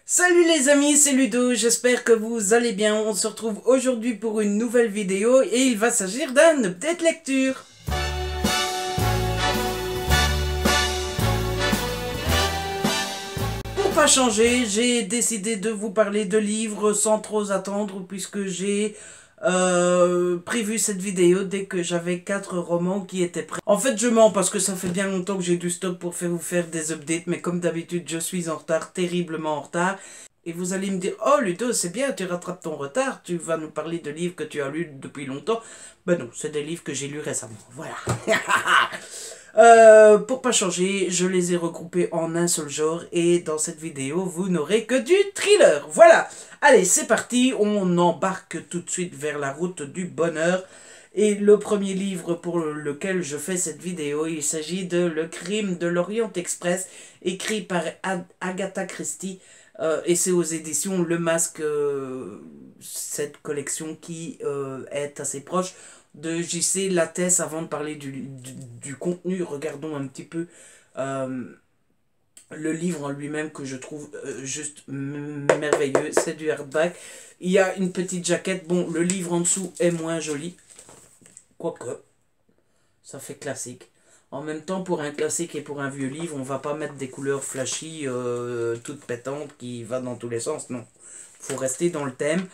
Salut les amis, c'est Ludo, j'espère que vous allez bien. On se retrouve aujourd'hui pour une nouvelle vidéo et il va s'agir d'un update lecture. Pour pas changer, j'ai décidé de vous parler de livres sans trop attendre puisque j'ai prévu cette vidéo dès que j'avais 4 romans qui étaient prêts. En fait, je mens parce que ça fait bien longtemps que j'ai du stock pour vous faire des updates, mais comme d'habitude, je suis en retard, terriblement en retard. Et vous allez me dire, oh Ludo, c'est bien, tu rattrapes ton retard, tu vas nous parler de livres que tu as lus depuis longtemps. Ben non, c'est des livres que j'ai lus récemment, voilà. Pour pas changer, je les ai regroupés en un seul genre et dans cette vidéo, vous n'aurez que du thriller. Voilà, allez, c'est parti, on embarque tout de suite vers la route du bonheur. Et le premier livre pour lequel je fais cette vidéo, il s'agit de Le crime de l'Orient Express, écrit par Agatha Christie, et c'est aux éditions Le Masque, cette collection qui est assez proche de JC Lattès. Avant de parler du contenu, regardons un petit peu le livre en lui-même que je trouve juste merveilleux. C'est du hardback. Il y a une petite jaquette. Bon, le livre en dessous est moins joli. Quoique, ça fait classique. En même temps, pour un classique et pour un vieux livre, on va pas mettre des couleurs flashy, toutes pétantes, qui va dans tous les sens. Non, faut rester dans le thème.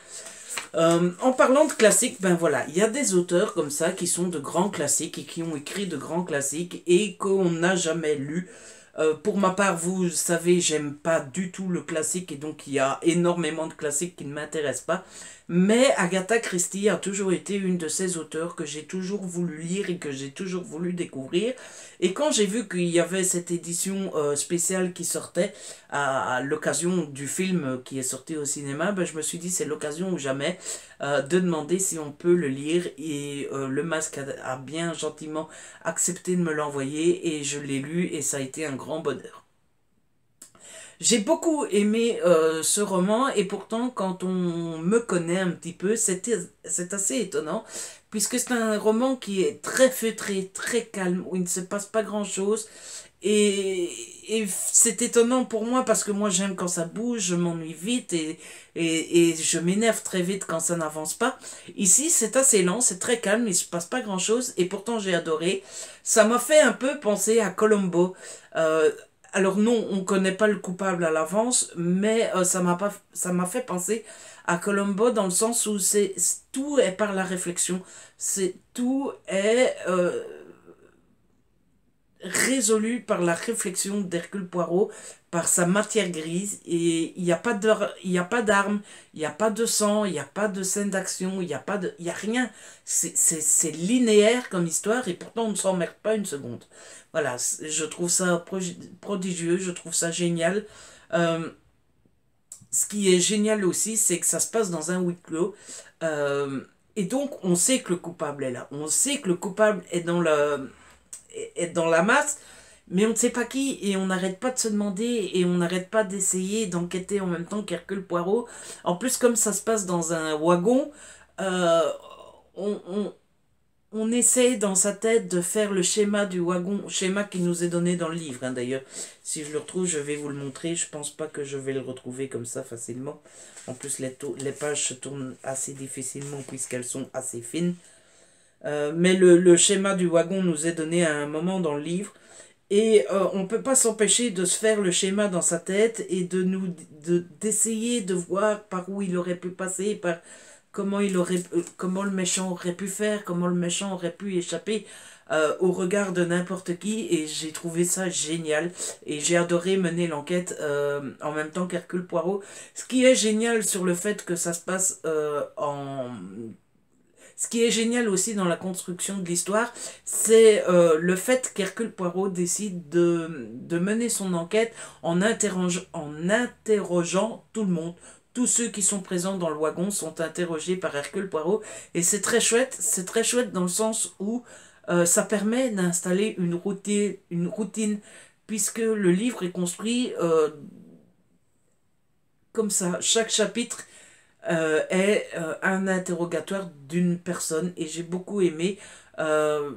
En parlant de classiques, ben voilà, il y a des auteurs comme ça qui sont de grands classiques et qui ont écrit de grands classiques et qu'on n'a jamais lu. Pour ma part, vous savez, j'aime pas du tout le classique et donc il y a énormément de classiques qui ne m'intéressent pas. Mais Agatha Christie a toujours été une de ces auteurs que j'ai toujours voulu lire et que j'ai toujours voulu découvrir. Et quand j'ai vu qu'il y avait cette édition spéciale qui sortait à l'occasion du film qui est sorti au cinéma, ben je me suis dit c'est l'occasion ou jamais de demander si on peut le lire. Et Le Masque a bien gentiment accepté de me l'envoyer et je l'ai lu et ça a été un grand bonheur. J'ai beaucoup aimé ce roman et pourtant quand on me connaît un petit peu, c'est assez étonnant puisque c'est un roman qui est très feutré, très calme, où il ne se passe pas grand-chose. Et c'est étonnant pour moi parce que moi j'aime quand ça bouge, je m'ennuie vite et je m'énerve très vite quand ça n'avance pas. Ici c'est assez lent, c'est très calme, il ne se passe pas grand chose et pourtant j'ai adoré. Ça m'a fait un peu penser à Columbo. Euh, alors non, on ne connaît pas le coupable à l'avance, mais ça m'a fait penser à Columbo dans le sens où tout est par la réflexion. Tout est résolu par la réflexion d'Hercule Poirot, par sa matière grise, et il n'y a pas d'armes, il n'y a pas de sang, il n'y a pas de scène d'action, il y a rien. C'est linéaire comme histoire, et pourtant on ne s'emmerde pas une seconde. Voilà, je trouve ça prodigieux, je trouve ça génial. Euh, Ce qui est génial aussi, c'est que ça se passe dans un huis clos. Et donc, on sait que le coupable est là. On sait que le coupable est dans la masse, mais on ne sait pas qui. Et on n'arrête pas de se demander et on n'arrête pas d'essayer d'enquêter en même temps qu'Hercule Poirot. En plus, comme ça se passe dans un wagon, euh, on, on, on essaie dans sa tête de faire le schéma du wagon, schéma qui nous est donné dans le livre, hein, d'ailleurs. Si je le retrouve, je vais vous le montrer. Je pense pas que je vais le retrouver comme ça facilement. En plus, les pages se tournent assez difficilement puisqu'elles sont assez fines. Mais le schéma du wagon nous est donné à un moment dans le livre. Et on ne peut pas s'empêcher de se faire le schéma dans sa tête et d'essayer de voir par où il aurait pu passer, par comment le méchant aurait pu faire, comment le méchant aurait pu échapper au regard de n'importe qui. Et j'ai trouvé ça génial. Et j'ai adoré mener l'enquête en même temps qu'Hercule Poirot. Ce qui est génial sur le fait que ça se passe ce qui est génial aussi dans la construction de l'histoire, c'est le fait qu'Hercule Poirot décide de mener son enquête en interrogeant tout le monde. Tous ceux qui sont présents dans le wagon sont interrogés par Hercule Poirot. Et c'est très chouette dans le sens où ça permet d'installer une routine, puisque le livre est construit comme ça. Chaque chapitre est un interrogatoire d'une personne et j'ai beaucoup aimé. Euh,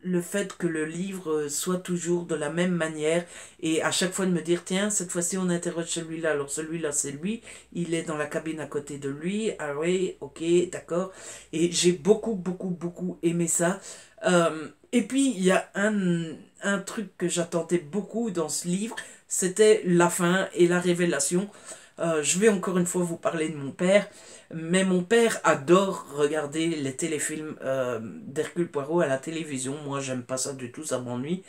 le fait que le livre soit toujours de la même manière et à chaque fois de me dire tiens cette fois-ci on interroge celui-là, alors celui-là c'est lui, il est dans la cabine à côté de lui, ah oui ok d'accord, et j'ai beaucoup aimé ça. Et puis il y a un truc que j'attendais beaucoup dans ce livre, c'était la fin et la révélation. Je vais encore une fois vous parler de mon père, mais mon père adore regarder les téléfilms d'Hercule Poirot à la télévision. Moi, j'aime pas ça du tout, ça m'ennuie.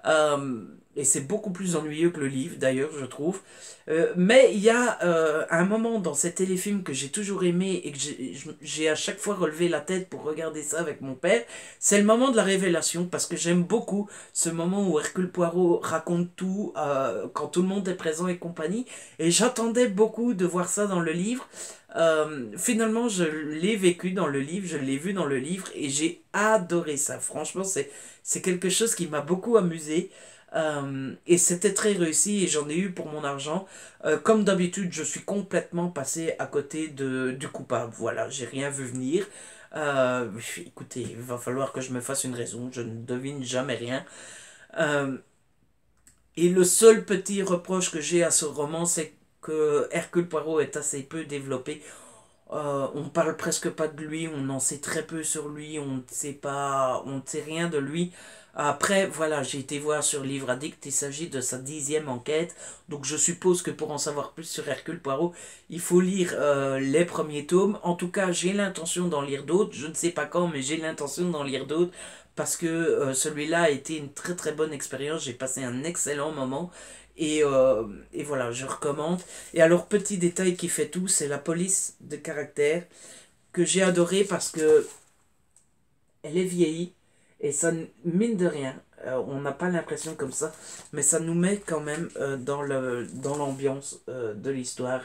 Euh, et c'est beaucoup plus ennuyeux que le livre, d'ailleurs, je trouve. Mais il y a un moment dans ces téléfilms que j'ai toujours aimé et que j'ai à chaque fois relevé la tête pour regarder ça avec mon père. C'est le moment de la révélation, parce que j'aime beaucoup ce moment où Hercule Poirot raconte tout, quand tout le monde est présent et compagnie. Et j'attendais beaucoup de voir ça dans le livre. Finalement, je l'ai vécu dans le livre, je l'ai vu dans le livre et j'ai adoré ça. Franchement, c'est quelque chose qui m'a beaucoup amusé. Et c'était très réussi et j'en ai eu pour mon argent. Comme d'habitude, je suis complètement passé à côté du coupable. Voilà, j'ai rien vu venir. Écoutez, il va falloir que je me fasse une raison. Je ne devine jamais rien. Euh, et le seul petit reproche que j'ai à ce roman, c'est que Hercule Poirot est assez peu développé. On parle presque pas de lui, on en sait très peu sur lui, on ne sait pas, on ne sait rien de lui. Après, voilà, j'ai été voir sur Livre Addict, il s'agit de sa 10e enquête, donc je suppose que pour en savoir plus sur Hercule Poirot, il faut lire les premiers tomes. En tout cas, j'ai l'intention d'en lire d'autres, je ne sais pas quand, mais j'ai l'intention d'en lire d'autres, parce que celui-là a été une très bonne expérience, j'ai passé un excellent moment. Et voilà, je recommande. Et alors, petit détail qui fait tout, c'est la police de caractère que j'ai adoré parce que elle est vieillie et ça, mine de rien, on n'a pas l'impression comme ça, mais ça nous met quand même dans l'ambiance de l'histoire.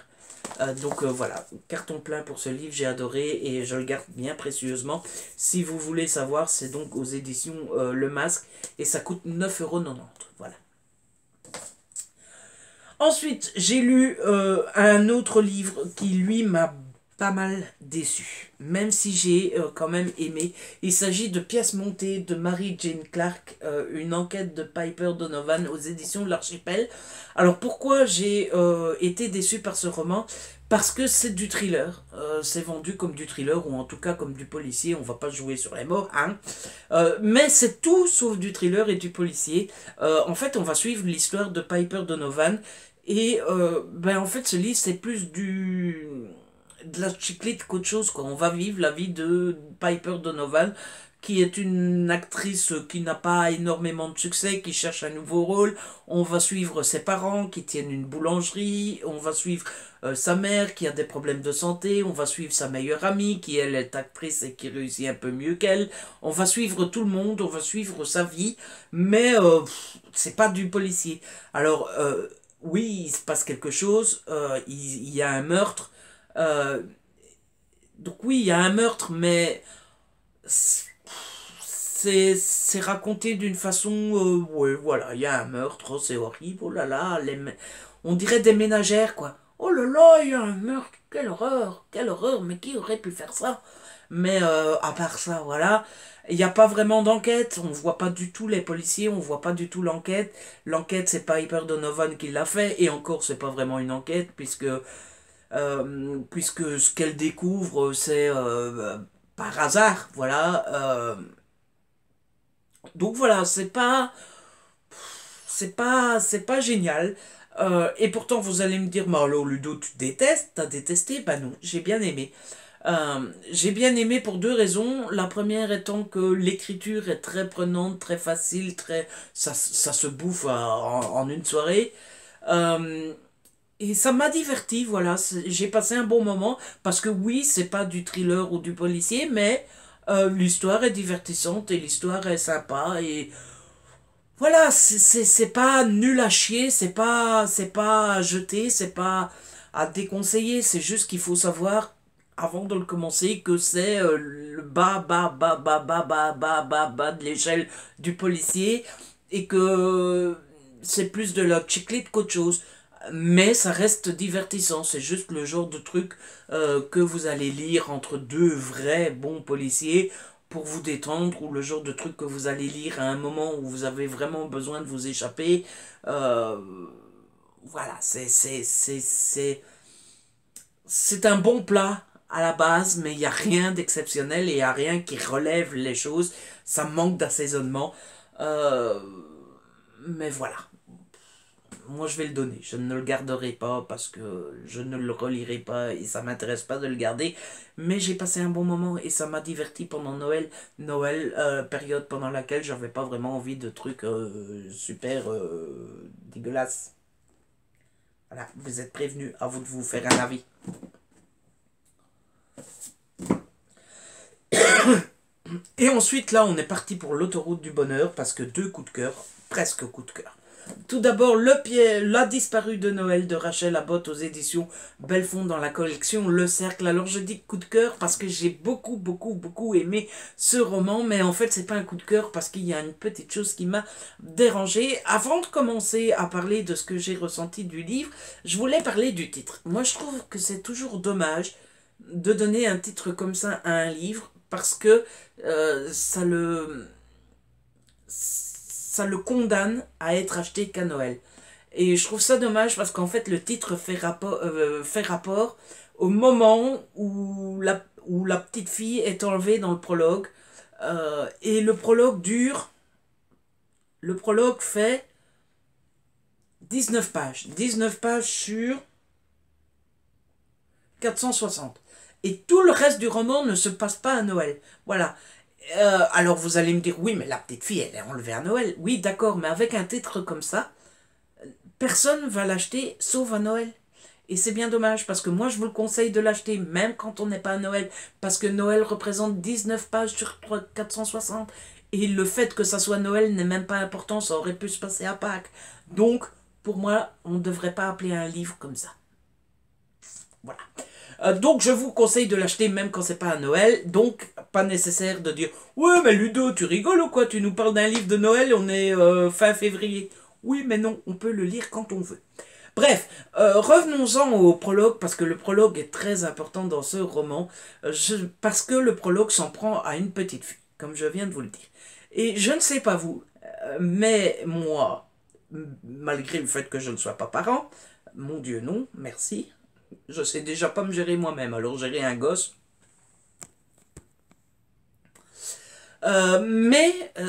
Voilà, carton plein pour ce livre, j'ai adoré et je le garde bien précieusement. Si vous voulez savoir, c'est donc aux éditions Le Masque et ça coûte 9,90 €. Voilà. Ensuite, j'ai lu un autre livre qui, lui, m'a pas mal déçu, même si j'ai quand même aimé. Il s'agit de Pièces montées de Mary Jane Clark, une enquête de Piper Donovan aux éditions de l'Archipel. Alors pourquoi j'ai été déçu par ce roman? Parce que c'est du thriller, c'est vendu comme du thriller ou en tout cas comme du policier, on va pas jouer sur les mots, hein. Mais c'est tout sauf du thriller et du policier. En fait, on va suivre l'histoire de Piper Donovan et en fait, ce livre, c'est plus de la chiclite qu'autre chose, quoi. On va vivre la vie de Piper Donovan, qui est une actrice qui n'a pas énormément de succès, qui cherche un nouveau rôle. On va suivre ses parents qui tiennent une boulangerie. On va suivre sa mère qui a des problèmes de santé. On va suivre sa meilleure amie qui, elle, est actrice et qui réussit un peu mieux qu'elle. On va suivre tout le monde, on va suivre sa vie, mais c'est pas du policier. Alors, oui, il se passe quelque chose, il y a un meurtre. euh, donc oui, il y a un meurtre, mais c'est raconté d'une façon... ouais, voilà, il y a un meurtre, oh, c'est horrible, oh là là, on dirait des ménagères, quoi. Oh là là, il y a un meurtre, quelle horreur, mais qui aurait pu faire ça? Mais à part ça, voilà, il n'y a pas vraiment d'enquête, on voit pas du tout les policiers, on voit pas du tout l'enquête. L'enquête, c'est pas Piper Donovan qui l'a fait, et encore, c'est pas vraiment une enquête, puisque ce qu'elle découvre, c'est par hasard, voilà. Donc voilà, c'est pas génial. Et pourtant, vous allez me dire, Marlo, Ludo, tu détestes, t'as détesté? Bah non, j'ai bien aimé. J'ai bien aimé pour deux raisons. La première étant que l'écriture est très prenante, très facile, ça se bouffe en une soirée. Euh, et ça m'a diverti, voilà. J'ai passé un bon moment parce que oui, c'est pas du thriller ou du policier, mais l'histoire est divertissante et l'histoire est sympa et voilà, c'est pas nul à chier, c'est pas à jeter, c'est pas à déconseiller, c'est juste qu'il faut savoir avant de le commencer que c'est le bas de l'échelle du policier et que c'est plus de la chiclite qu'autre chose. Mais ça reste divertissant, c'est juste le genre de truc que vous allez lire entre deux vrais bons policiers. pour vous détendre ou le genre de truc que vous allez lire à un moment où vous avez vraiment besoin de vous échapper. Euh, voilà, c'est un bon plat à la base, mais il n'y a rien d'exceptionnel et il n'y a rien qui relève les choses. Ça manque d'assaisonnement. Euh, mais voilà, moi je vais le donner. Je ne le garderai pas parce que je ne le relirai pas et ça m'intéresse pas de le garder. Mais j'ai passé un bon moment et ça m'a diverti pendant Noël. Noël, période pendant laquelle j'avais pas vraiment envie de trucs super dégueulasses. Voilà, vous êtes prévenus, à vous de vous faire un avis. Et ensuite, là, on est parti pour l'autoroute du bonheur parce que deux coups de cœur, presque coups de cœur. Tout d'abord, La disparue de Noël de Rachel Abbott aux éditions Belfond dans la collection Le Cercle. Alors je dis coup de cœur parce que j'ai beaucoup aimé ce roman, mais en fait c'est pas un coup de cœur parce qu'il y a une petite chose qui m'a dérangé. Avant de commencer à parler de ce que j'ai ressenti du livre, je voulais parler du titre. Moi je trouve que c'est toujours dommage de donner un titre comme ça à un livre parce que ça le condamne à être acheté qu'à Noël. Et je trouve ça dommage parce qu'en fait le titre fait rapport au moment où la petite fille est enlevée dans le prologue. Et le prologue fait 19 pages. 19 pages sur 460. Et tout le reste du roman ne se passe pas à Noël. Voilà. Alors vous allez me dire, oui, mais la petite fille, elle est enlevée à Noël. Oui, d'accord, mais avec un titre comme ça, personne va l'acheter sauf à Noël. Et c'est bien dommage, parce que moi, je vous le conseille de l'acheter, même quand on n'est pas à Noël, parce que Noël représente 19 pages sur 460. Et le fait que ça soit Noël n'est même pas important, ça aurait pu se passer à Pâques. Donc, pour moi, on ne devrait pas appeler un livre comme ça. Voilà. Donc je vous conseille de l'acheter même quand c'est pas à Noël. Donc pas nécessaire de dire ouais mais Ludo tu rigoles ou quoi, tu nous parles d'un livre de Noël, on est fin février. Oui mais non, on peut le lire quand on veut. Bref, revenons-en au prologue parce que le prologue est très important dans ce roman. Parce que le prologue s'en prend à une petite fille, comme je viens de vous le dire. Et je ne sais pas vous, mais moi, malgré le fait que je ne sois pas parent, mon Dieu non, merci. Je sais déjà pas me gérer moi-même, alors gérer un gosse. Le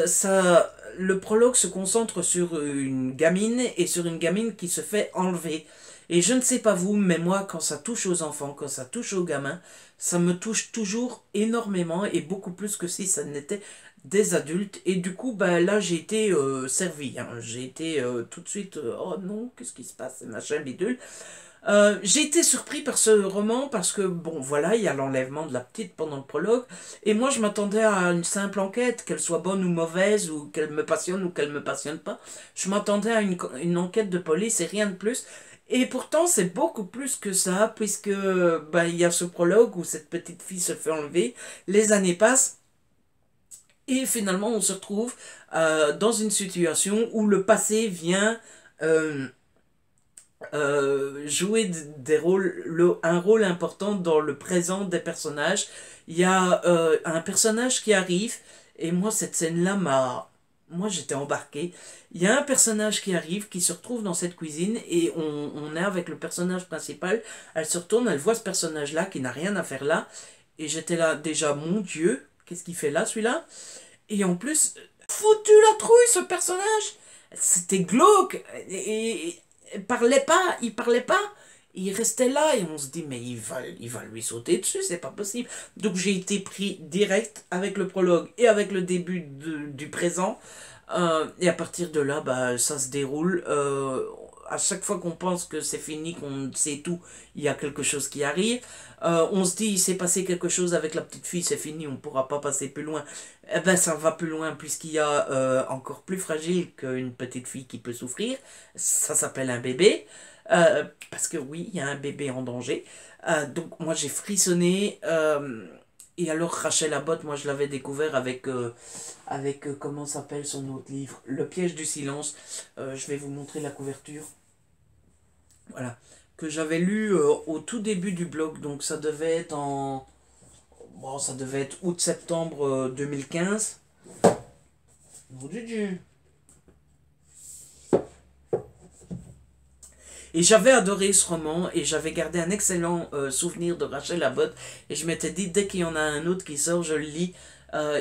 prologue se concentre sur une gamine et sur une gamine qui se fait enlever. Et je ne sais pas vous, mais moi, quand ça touche aux enfants, quand ça touche aux gamins, ça me touche toujours énormément et beaucoup plus que si ça n'était des adultes. Et du coup, bah, là, j'ai été servi. Hein. J'ai été tout de suite, oh non, qu'est-ce qui se passe, machin bidule. J'ai été surpris par ce roman parce que, bon, voilà, il y a l'enlèvement de la petite pendant le prologue, et moi je m'attendais à une simple enquête, qu'elle soit bonne ou mauvaise, ou qu'elle me passionne ou qu'elle me passionne pas. Je m'attendais à une enquête de police et rien de plus. Et pourtant, c'est beaucoup plus que ça, puisque bah, il y a ce prologue où cette petite fille se fait enlever, les années passent, et finalement on se retrouve dans une situation où le passé vient euh, jouer un rôle important dans le présent des personnages. Il y a un personnage qui arrive, et moi cette scène-là Moi j'étais embarqué. Il y a un personnage qui arrive, qui se retrouve dans cette cuisine, et on est avec le personnage principal. Elle se retourne, elle voit ce personnage-là qui n'a rien à faire là, et j'étais là déjà, mon Dieu, qu'est-ce qu'il fait là celui-là? Et en plus, foutu la trouille ce personnage! C'était glauque! Et il parlait pas, il restait là et on se dit mais il va lui sauter dessus, c'est pas possible. Donc j'ai été pris direct avec le prologue et avec le début du présent. Et à partir de là, bah, ça se déroule. À chaque fois qu'on pense que c'est fini, qu'on sait tout, il y a quelque chose qui arrive. On se dit, il s'est passé quelque chose avec la petite fille, c'est fini, on ne pourra pas passer plus loin. Eh ben, ça va plus loin, puisqu'il y a encore plus fragile qu'une petite fille qui peut souffrir. Ça s'appelle un bébé. Parce que oui, il y a un bébé en danger. Donc moi, j'ai frissonné. Et alors, Rachel Abbott, moi, je l'avais découvert avec comment s'appelle son autre livre, Le piège du silence. Je vais vous montrer la couverture. Voilà. Que j'avais lu au tout début du blog. Donc ça devait être en Bon, ça devait être août-septembre 2015. Mon Dieu. Et j'avais adoré ce roman et j'avais gardé un excellent souvenir de Rachel Abbott. Et je m'étais dit, dès qu'il y en a un autre qui sort, je le lis.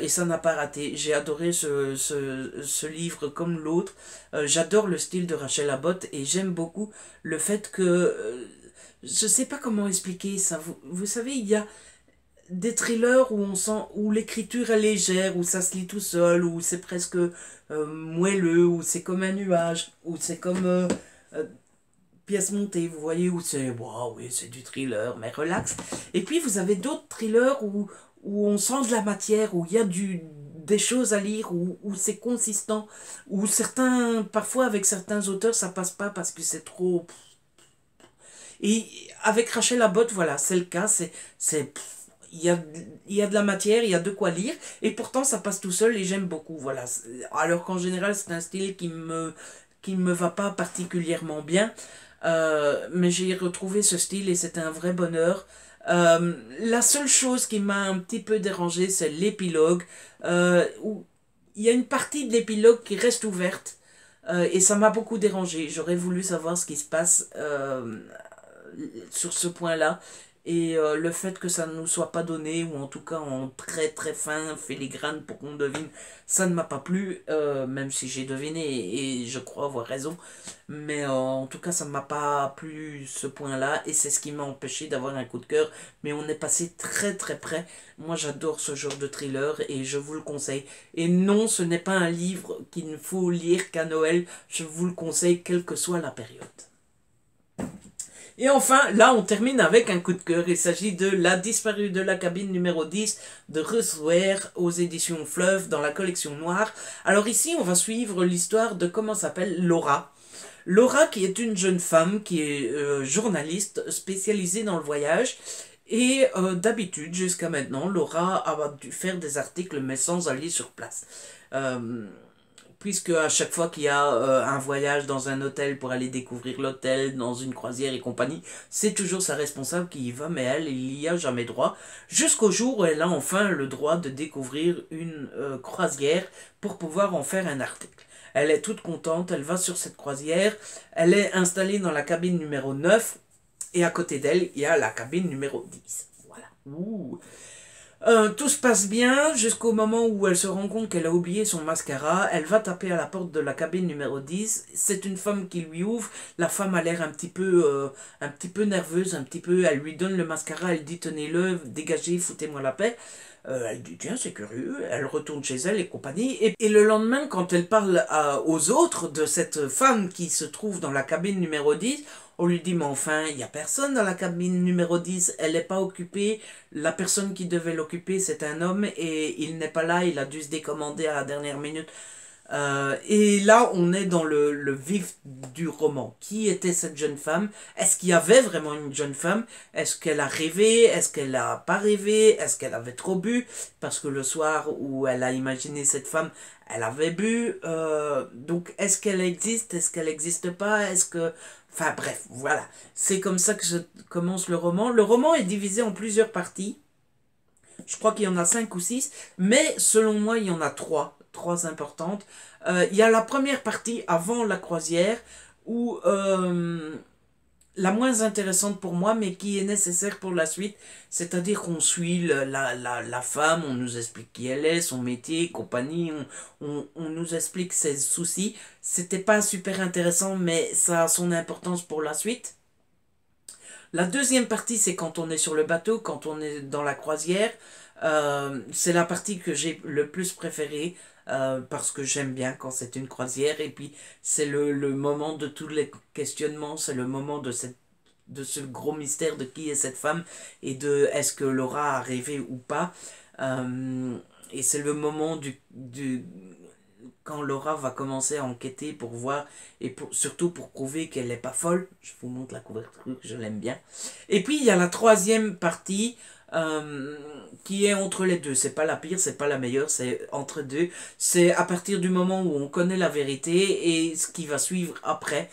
Et ça n'a pas raté. J'ai adoré ce livre comme l'autre. J'adore le style de Rachel Abbott et j'aime beaucoup le fait que... je sais pas comment expliquer ça. Vous savez, il y a des thrillers où on sent où l'écriture est légère, où ça se lit tout seul, où c'est presque moelleux, où c'est comme un nuage, où c'est comme... pièce montée, vous voyez, où c'est, wow, oui, c'est du thriller, mais relax. Et puis vous avez d'autres thrillers où on sent de la matière, où il y a des choses à lire, où c'est consistant, où certains, parfois avec certains auteurs, ça passe pas parce que c'est trop... Et avec Rachel Abbott, voilà, c'est le cas, il y a de la matière, il y a de quoi lire, et pourtant ça passe tout seul et j'aime beaucoup, voilà. Alors qu'en général, c'est un style qui me va pas particulièrement bien. Mais j'ai retrouvé ce style et c'était un vrai bonheur. La seule chose qui m'a un petit peu dérangé, c'est l'épilogue. Où il y a une partie de l'épilogue qui reste ouverte. Et ça m'a beaucoup dérangé. J'aurais voulu savoir ce qui se passe sur ce point-là. Et le fait que ça ne nous soit pas donné, ou en tout cas en très très fin filigrane pour qu'on devine, ça ne m'a pas plu, même si j'ai deviné et je crois avoir raison. Mais en tout cas, ça ne m'a pas plu ce point-là et c'est ce qui m'a empêché d'avoir un coup de cœur. Mais on est passé très très près. Moi, j'adore ce genre de thriller et je vous le conseille. Et non, ce n'est pas un livre qu'il ne faut lire qu'à Noël. Je vous le conseille, quelle que soit la période. Et enfin, là, on termine avec un coup de cœur. Il s'agit de La disparue de la cabine numéro 10 de Ruth Ware aux éditions Fleuve dans la collection noire. Alors ici, on va suivre l'histoire de comment s'appelle Laura. Laura qui est une jeune femme qui est journaliste spécialisée dans le voyage. Et d'habitude, jusqu'à maintenant, Laura a dû faire des articles mais sans aller sur place. Puisque à chaque fois qu'il y a un voyage dans un hôtel pour aller découvrir l'hôtel, dans une croisière et compagnie, c'est toujours sa responsable qui y va, mais elle, il n'y a jamais droit, jusqu'au jour où elle a enfin le droit de découvrir une croisière pour pouvoir en faire un article. Elle est toute contente, elle va sur cette croisière, elle est installée dans la cabine numéro 9, et à côté d'elle, il y a la cabine numéro 10. Voilà. Ouh. Tout se passe bien jusqu'au moment où elle se rend compte qu'elle a oublié son mascara. Elle va taper à la porte de la cabine numéro 10. C'est une femme qui lui ouvre. La femme a l'air un petit peu nerveuse, un petit peu. Elle lui donne le mascara, elle dit tenez-le, dégagez, foutez-moi la paix. Elle dit tiens c'est curieux, elle retourne chez elle et compagnie. Et le lendemain quand elle parle aux autres de cette femme qui se trouve dans la cabine numéro 10, on lui dit mais enfin il n'y a personne dans la cabine numéro 10, elle n'est pas occupée, la personne qui devait l'occuper c'est un homme et il n'est pas là, il a dû se décommander à la dernière minute. Et là, on est dans le vif du roman. Qui était cette jeune femme? Est-ce qu'il y avait vraiment une jeune femme? Est-ce qu'elle a rêvé? Est-ce qu'elle n'a pas rêvé? Est-ce qu'elle avait trop bu? Parce que le soir où elle a imaginé cette femme, elle avait bu. Donc, est-ce qu'elle existe? Est-ce qu'elle n'existe pas? Est-ce que... Enfin bref, voilà. C'est comme ça que commence le roman. Le roman est divisé en plusieurs parties. Je crois qu'il y en a 5 ou 6, mais selon moi, il y en a 3 importantes. Il y a la première partie avant la croisière, où la moins intéressante pour moi, mais qui est nécessaire pour la suite, c'est-à-dire qu'on suit la femme, on nous explique qui elle est, son métier, compagnie, on nous explique ses soucis. C'était pas super intéressant, mais ça a son importance pour la suite. La deuxième partie, c'est quand on est sur le bateau, quand on est dans la croisière. C'est la partie que j'ai le plus préférée parce que j'aime bien quand c'est une croisière. Et puis, c'est le moment de tous les questionnements, c'est le moment de ce gros mystère de qui est cette femme et de est-ce que Laura a rêvé ou pas. Et c'est le moment quand Laura va commencer à enquêter pour voir et surtout pour prouver qu'elle n'est pas folle. Je vous montre la couverture, je l'aime bien. Et puis il y a la troisième partie qui est entre les deux. C'est pas la pire, c'est pas la meilleure, c'est entre deux. C'est à partir du moment où on connaît la vérité et ce qui va suivre après.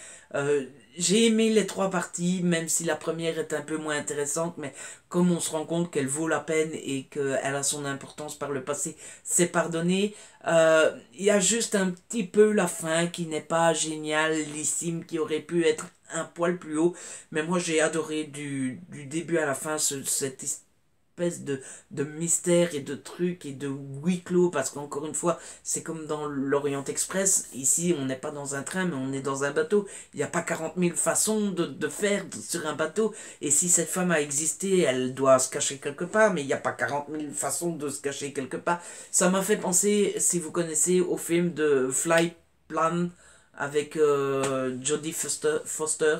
j'ai aimé les 3 parties, même si la première est un peu moins intéressante, mais comme on se rend compte qu'elle vaut la peine et qu'elle a son importance par le passé, c'est pardonné. Il y a juste un petit peu la fin qui n'est pas génialissime, qui aurait pu être un poil plus haut, mais moi j'ai adoré du début à la fin cette espèce de mystère et de trucs et de huis clos, parce qu'encore une fois, c'est comme dans l'Orient Express, ici on n'est pas dans un train mais on est dans un bateau, il n'y a pas 40 000 façons de faire sur un bateau, et si cette femme a existé, elle doit se cacher quelque part, mais il n'y a pas 40 000 façons de se cacher quelque part. Ça m'a fait penser, si vous connaissez, au film de Fly Plan avec Jodie Foster.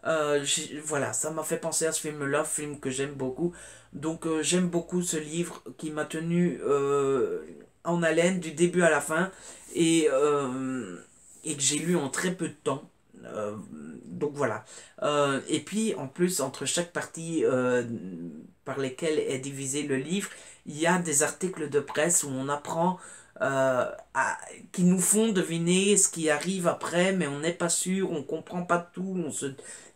Voilà, ça m'a fait penser à ce film-là, film que j'aime beaucoup. Donc j'aime beaucoup ce livre qui m'a tenu en haleine du début à la fin et que j'ai lu en très peu de temps. Donc voilà. Et puis en plus, entre chaque partie par lesquelles est divisé le livre, il y a des articles de presse où on apprend qui nous font deviner ce qui arrive après, mais on n'est pas sûr, on comprend pas tout,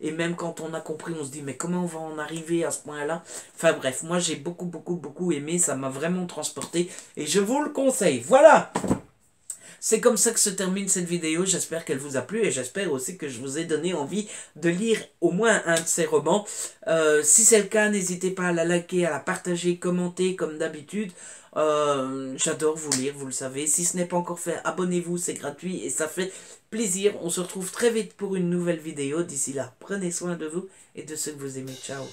et même quand on a compris, on se dit mais comment on va en arriver à ce point-là? Enfin bref, moi j'ai beaucoup aimé, ça m'a vraiment transporté, et je vous le conseille. Voilà! C'est comme ça que se termine cette vidéo, j'espère qu'elle vous a plu et j'espère aussi que je vous ai donné envie de lire au moins un de ces romans. Si c'est le cas, n'hésitez pas à la liker, à la partager, commenter comme d'habitude. J'adore vous lire, vous le savez. Si ce n'est pas encore fait, abonnez-vous, c'est gratuit et ça fait plaisir. On se retrouve très vite pour une nouvelle vidéo. D'ici là, prenez soin de vous et de ceux que vous aimez. Ciao!